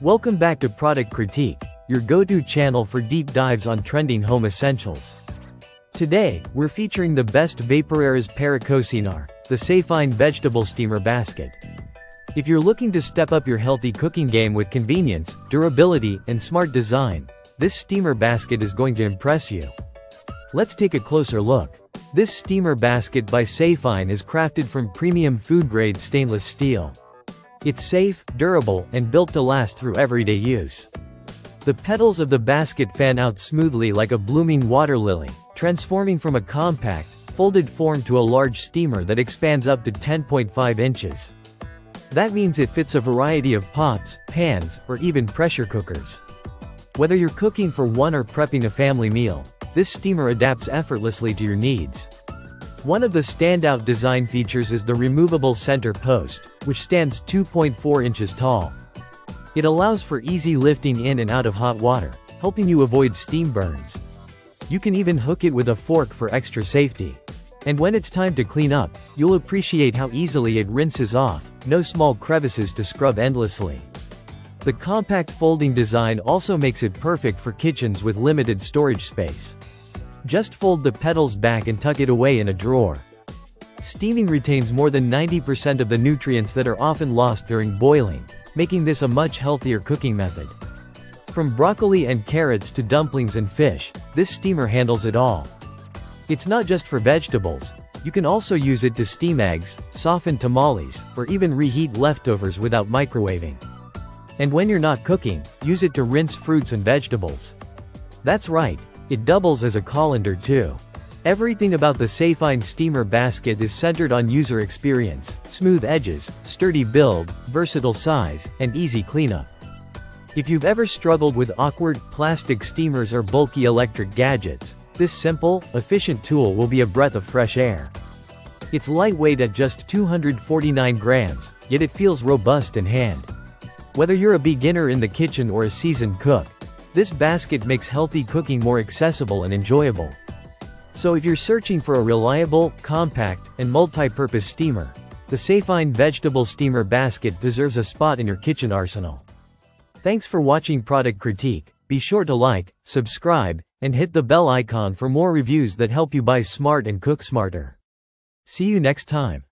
Welcome back to Product Critique, your go-to channel for deep dives on trending home essentials. Today, we're featuring the best Vaporeras Para Cocinar, the Sayfine vegetable steamer basket. If you're looking to step up your healthy cooking game with convenience, durability, and smart design, this steamer basket is going to impress you. Let's take a closer look. This steamer basket by Sayfine is crafted from premium food-grade stainless steel. It's safe, durable, and built to last through everyday use. The petals of the basket fan out smoothly like a blooming water lily, transforming from a compact, folded form to a large steamer that expands up to 10.5 inches. That means it fits a variety of pots, pans, or even pressure cookers. Whether you're cooking for one or prepping a family meal, this steamer adapts effortlessly to your needs. One of the standout design features is the removable center post, which stands 2.4 inches tall. It allows for easy lifting in and out of hot water, helping you avoid steam burns. You can even hook it with a fork for extra safety. And when it's time to clean up, you'll appreciate how easily it rinses off, no small crevices to scrub endlessly. The compact folding design also makes it perfect for kitchens with limited storage space. Just fold the petals back and tuck it away in a drawer. Steaming retains more than 90% of the nutrients that are often lost during boiling, making this a much healthier cooking method. From broccoli and carrots to dumplings and fish, this steamer handles it all. It's not just for vegetables. You can also use it to steam eggs, soften tamales, or even reheat leftovers without microwaving. And when you're not cooking, use it to rinse fruits and vegetables. That's right, it doubles as a colander too. Everything about the Sayfine steamer basket is centered on user experience: smooth edges, sturdy build, versatile size, and easy cleanup. If you've ever struggled with awkward, plastic steamers or bulky electric gadgets, this simple, efficient tool will be a breath of fresh air. It's lightweight at just 249 grams, yet it feels robust in hand. Whether you're a beginner in the kitchen or a seasoned cook, this basket makes healthy cooking more accessible and enjoyable. So if you're searching for a reliable, compact, and multi-purpose steamer, the Sayfine vegetable steamer basket deserves a spot in your kitchen arsenal. Thanks for watching Product Critique. Be sure to like, subscribe, and hit the bell icon for more reviews that help you buy smart and cook smarter. See you next time.